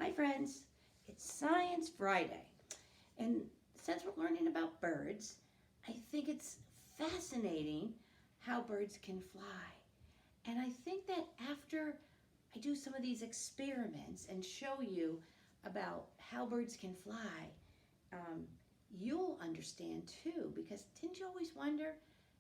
Hi friends, it's Science Friday, and since we're learning about birds, I think it's fascinating how birds can fly. And I think that after I do some of these experiments and show you about how birds can fly, um, you'll understand too. Because didn't you always wonder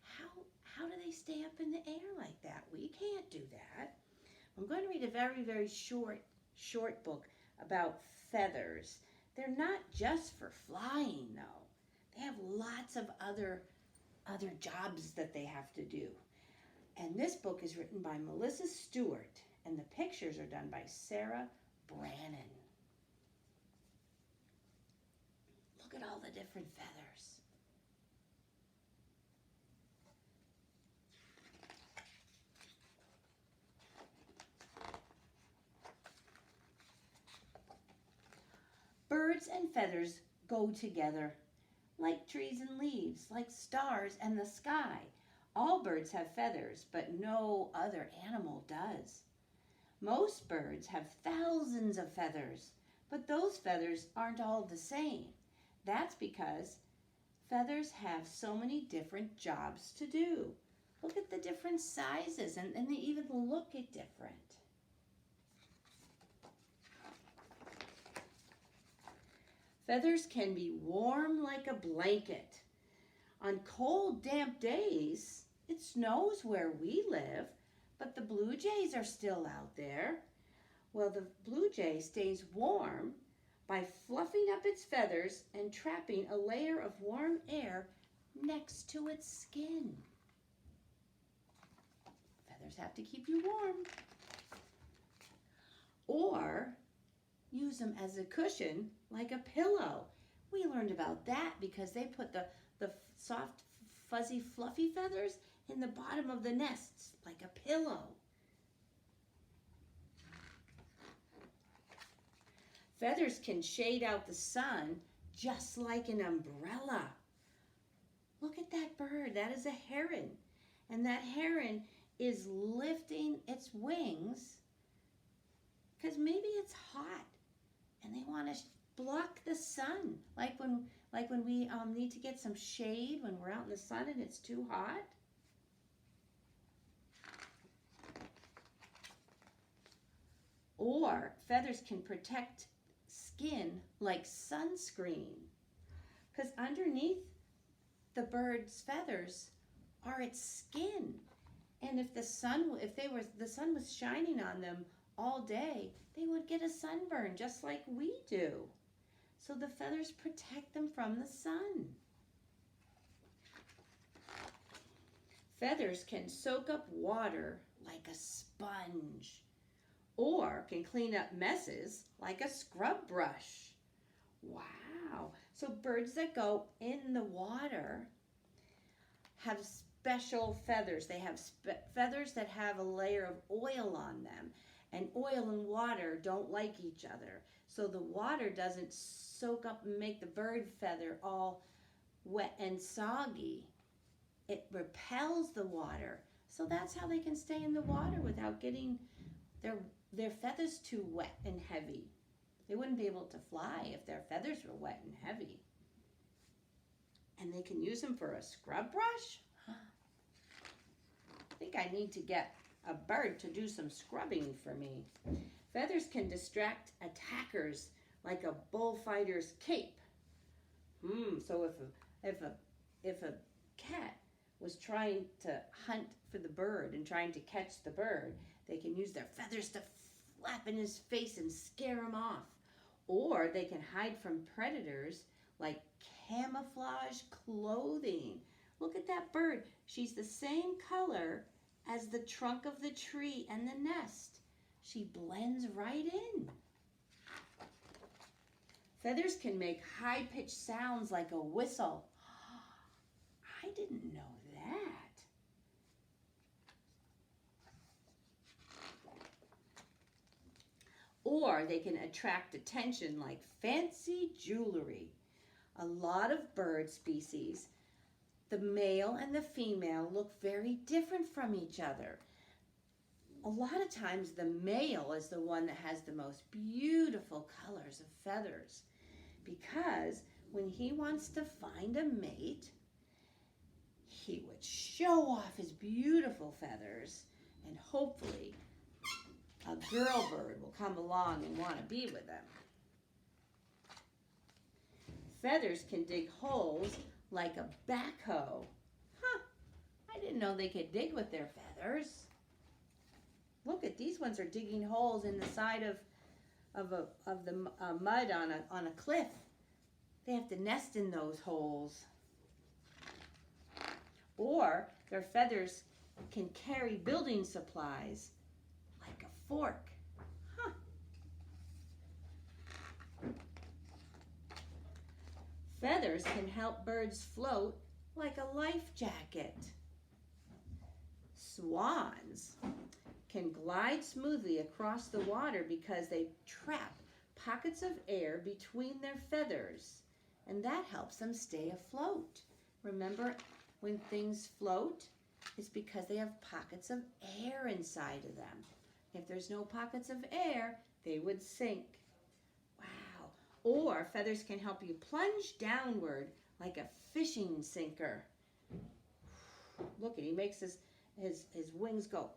how how do they stay up in the air like that? We can't do that. I'm going to read a very short book about feathers. They're not just for flying though. They have lots of other jobs that they have to do. And this book is written by Melissa Stewart and the pictures are done by Sarah Brannon. Look at all the different feathers. Birds and feathers go together like trees and leaves, like stars and the sky. All birds have feathers, but no other animal does. Most birds have thousands of feathers, but those feathers aren't all the same. That's because feathers have so many different jobs to do. Look at the different sizes, and they even look at different. Feathers can be warm like a blanket. On cold, damp days, it snows where we live, but the blue jays are still out there. Well, the blue jay stays warm by fluffing up its feathers and trapping a layer of warm air next to its skin. Feathers have to keep you warm. Or use them as a cushion like a pillow. We learned about that because they put the soft, fuzzy, fluffy feathers in the bottom of the nests like a pillow. Feathers can shade out the sun just like an umbrella. Look at that bird. That is a heron. And that heron is lifting its wings because maybe it's hot and they want to block the sun, like when we need to get some shade when we're out in the sun and it's too hot. Or feathers can protect skin like sunscreen, because underneath the bird's feathers are its skin. And if the sun was shining on them all day, they would get a sunburn just like we do. So the feathers protect them from the sun. Feathers can soak up water like a sponge, or can clean up messes like a scrub brush. Wow. So birds that go in the water have special feathers. They have feathers that have a layer of oil on them. And oil and water don't like each other. So the water doesn't soak up and make the bird feather all wet and soggy. It repels the water. So that's how they can stay in the water without getting their feathers too wet and heavy. They wouldn't be able to fly if their feathers were wet and heavy. And they can use them for a scrub brush. I think I need to get a bird to do some scrubbing for me. Feathers can distract attackers like a bullfighter's cape. So if a cat was trying to hunt for the bird and trying to catch the bird, they can use their feathers to flap in his face and scare him off. Or they can hide from predators like camouflage clothing. Look at that bird. She's the same color as the trunk of the tree and the nest. She blends right in. Feathers can make high-pitched sounds like a whistle. I didn't know that. Or they can attract attention like fancy jewelry. A lot of bird species, the male and the female, look very different from each other. a lot of times the male is the one that has the most beautiful colors of feathers, because when he wants to find a mate, he would show off his beautiful feathers, and hopefully a girl bird will come along and want to be with him. Feathers can dig holes like a backhoe. Huh, I didn't know they could dig with their feathers. Look at these ones are digging holes in the side of the mud on a cliff. They have to nest in those holes. Or their feathers can carry building supplies like a fork. Huh. Feathers can help birds float like a life jacket. Swans can glide smoothly across the water because they trap pockets of air between their feathers, and that helps them stay afloat. Remember, when things float, it's because they have pockets of air inside of them. If there's no pockets of air, they would sink. Wow. Or feathers can help you plunge downward like a fishing sinker. Look at, he makes his wings go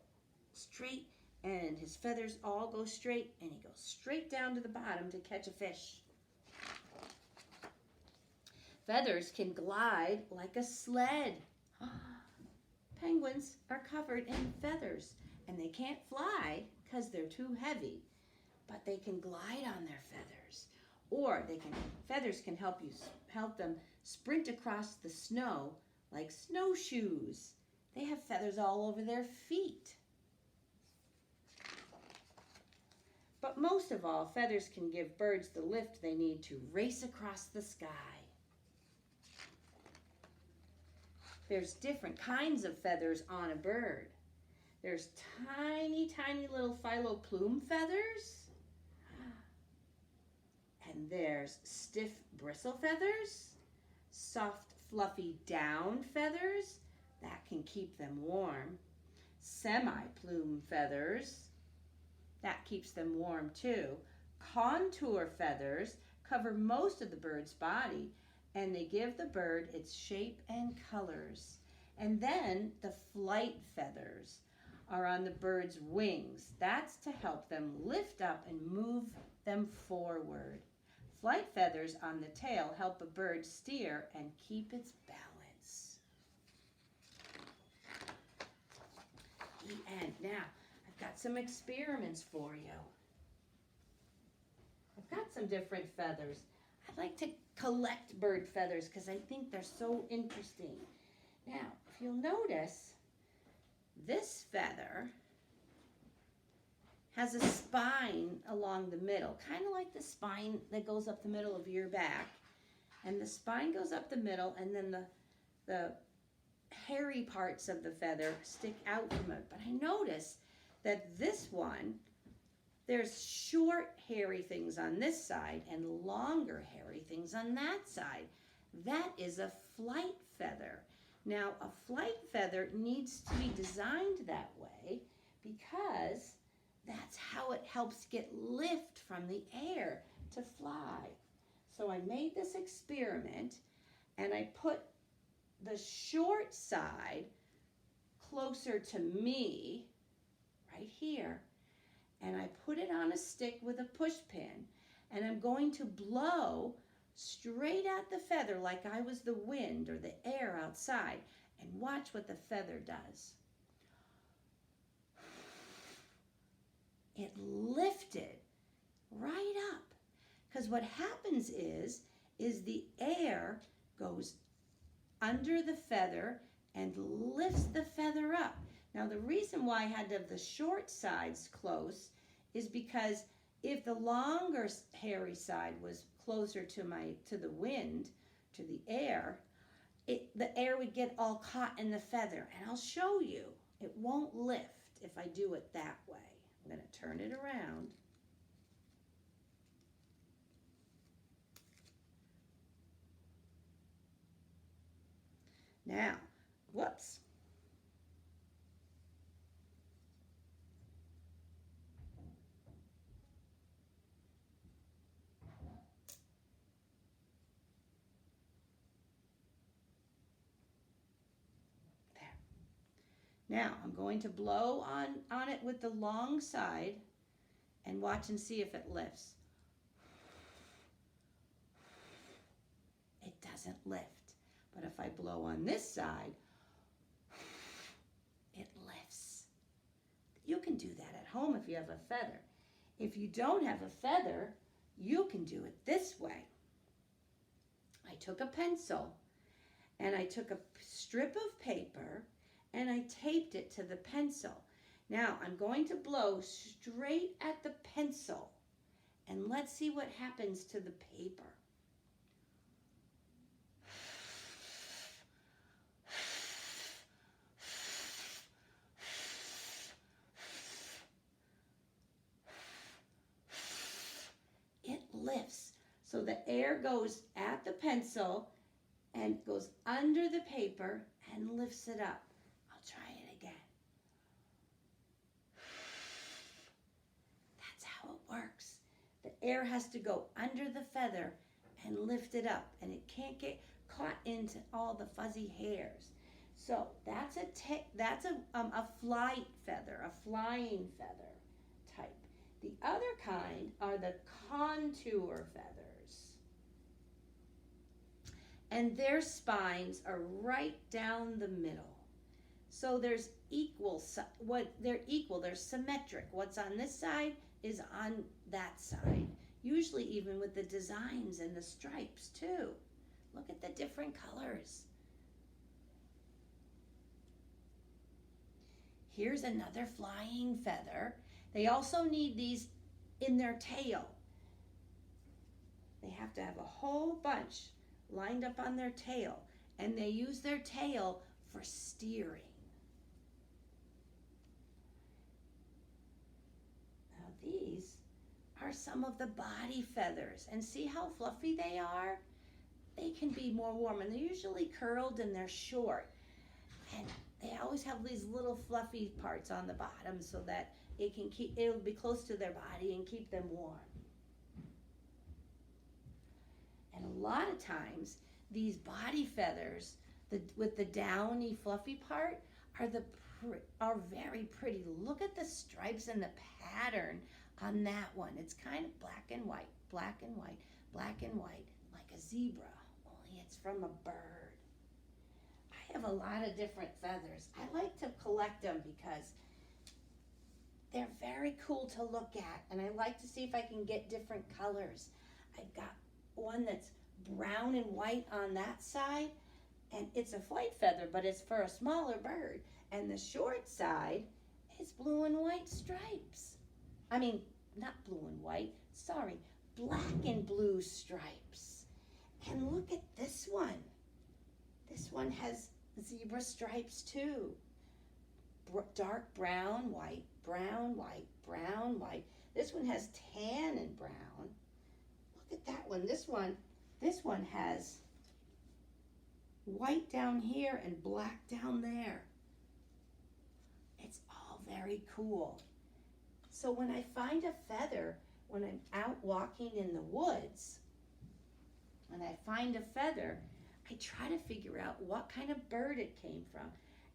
straight, and his feathers all go straight, and he goes straight down to the bottom to catch a fish. Feathers can glide like a sled. Penguins are covered in feathers, and they can't fly because they're too heavy, but they can glide on their feathers. Or feathers can help them sprint across the snow like snowshoes. They have feathers all over their feet. But most of all, feathers can give birds the lift they need to race across the sky. There's different kinds of feathers on a bird. There's tiny, tiny little phyloplume feathers. And there's stiff bristle feathers, soft, fluffy down feathers that can keep them warm, semi-plume feathers, that keeps them warm too. Contour feathers cover most of the bird's body, and they give the bird its shape and colors. And then the flight feathers are on the bird's wings. That's to help them lift up and move them forward. Flight feathers on the tail help a bird steer and keep its balance. And now, I've got some experiments for you. I've got some different feathers. I like to collect bird feathers because I think they're so interesting. Now, if you'll notice, this feather has a spine along the middle, kind of like the spine that goes up the middle of your back. And the spine goes up the middle, and then the hairy parts of the feather stick out from it. But I notice that this one, there's short hairy things on this side and longer hairy things on that side. That is a flight feather. Now, a flight feather needs to be designed that way because that's how it helps get lift from the air to fly. So I made this experiment, and I put the short side closer to me, right here, and I put it on a stick with a push pin, and I'm going to blow straight at the feather like I was the wind or the air outside, and watch what the feather does. It lifted right up, because what happens is the air goes under the feather and lifts the feather up. Now, the reason why I had to have the short sides close is because if the longer hairy side was closer to the wind, to the air, the air would get all caught in the feather. And I'll show you, it won't lift if I do it that way. I'm going to turn it around. Now, whoops. Now I'm going to blow on it with the long side and watch and see if it lifts. It doesn't lift. But if I blow on this side, it lifts. You can do that at home if you have a feather. If you don't have a feather, you can do it this way. I took a pencil and I took a strip of paper and I taped it to the pencil. Now I'm going to blow straight at the pencil and let's see what happens to the paper. It lifts. So the air goes at the pencil and goes under the paper and lifts it up. I'll try it again. That's how it works. The air has to go under the feather and lift it up, and it can't get caught into all the fuzzy hairs. So that's a flight feather, a flying feather type. The other kind are the contour feathers. And their spines are right down the middle. So there's they're symmetric. What's on this side is on that side. Usually even with the designs and the stripes too. Look at the different colors. Here's another flying feather. They also need these in their tail. They have to have a whole bunch lined up on their tail, and they use their tail for steering. Now these are some of the body feathers, and see how fluffy they are? They can be more warm, and they're usually curled and they're short, and they always have these little fluffy parts on the bottom so that it'll be close to their body and keep them warm. And a lot of times, these body feathers, with the downy, fluffy part, are very pretty. Look at the stripes and the pattern on that one. It's kind of black and white, black and white, black and white, like a zebra, only it's from a bird. I have a lot of different feathers. I like to collect them because they're very cool to look at, and I like to see if I can get different colors. I've got one that's brown and white on that side, and it's a flight feather, but it's for a smaller bird. And the short side is blue and white stripes. I mean, not blue and white, sorry, black and blue stripes. And look at this one. This one has zebra stripes too. Dark brown, white, brown, white, brown, white. This one has tan and brown. Look at that one. This one has white down here and black down there. It's all very cool. So when I find a feather, when I'm out walking in the woods, when I find a feather, I try to figure out what kind of bird it came from.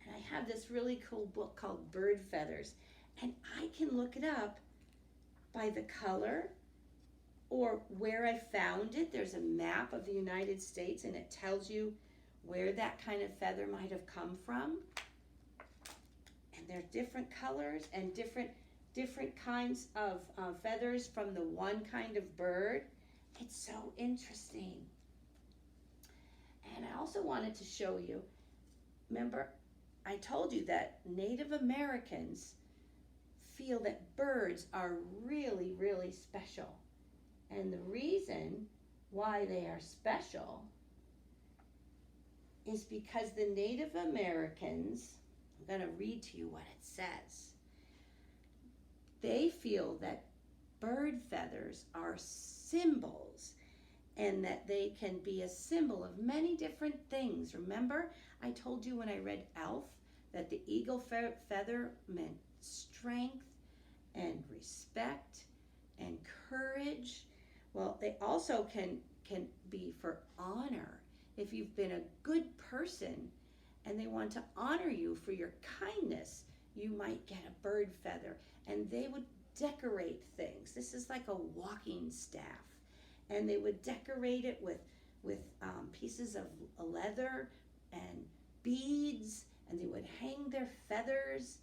And I have this really cool book called Bird Feathers. And I can look it up by the color or where I found it. There's a map of the United States and it tells you where that kind of feather might have come from. And there are different colors and different kinds of feathers from the one kind of bird. It's so interesting. And I also wanted to show you, remember, I told you that Native Americans feel that birds are really, really special. And the reason why they are special is because the Native Americans, I'm going to read to you what it says. They feel that bird feathers are symbols and that they can be a symbol of many different things. Remember, I told you when I read Elf that the eagle feather meant strength and respect and courage. Well, they also can be for honor. If you've been a good person and they want to honor you for your kindness, you might get a bird feather, and they would decorate things. This is like a walking staff, and they would decorate it with pieces of leather and beads, and they would hang their feathers.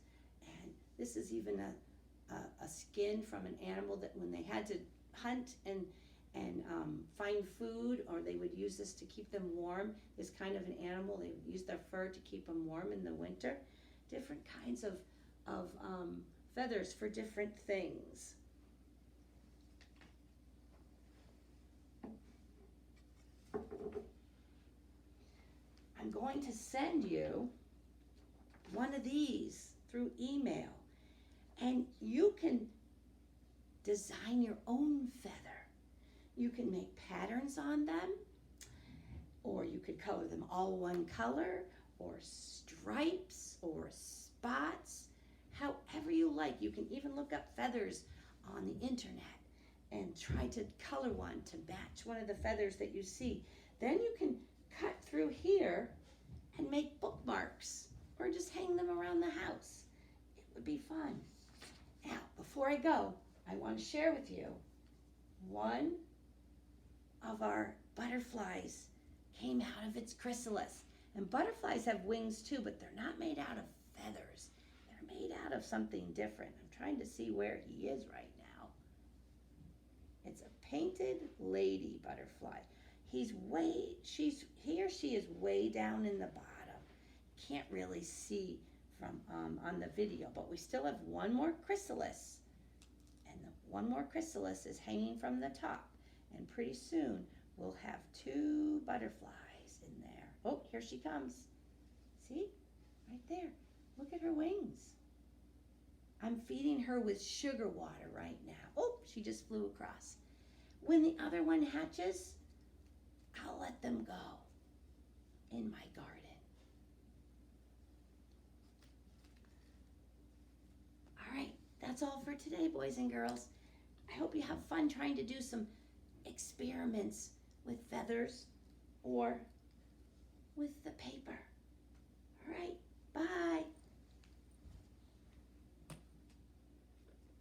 And this is even a skin from an animal that when they had to hunt and find food, or they would use this to keep them warm. This kind of an animal, they would use their fur to keep them warm in the winter. Different kinds of feathers for different things. I'm going to send you one of these through email, and you can design your own feather. You can make patterns on them, or you could color them all one color, or stripes, or spots, however you like. You can even look up feathers on the internet and try to color one to match one of the feathers that you see. Then you can cut through here and make bookmarks, or just hang them around the house. It would be fun. Now, before I go, I want to share with you one of our butterflies came out of its chrysalis. And butterflies have wings too, but they're not made out of feathers. They're made out of something different. I'm trying to see where he is right now. It's a painted lady butterfly. He or she is way down in the bottom. Can't really see from on the video, but we still have one more chrysalis. And the one more chrysalis is hanging from the top. And pretty soon we'll have two butterflies in there. Oh, here she comes. See? Right there. Look at her wings. I'm feeding her with sugar water right now. Oh, she just flew across. When the other one hatches, I'll let them go in my garden. All right, that's all for today, boys and girls. I hope you have fun trying to do some experiments with feathers or with the paper. All right, bye.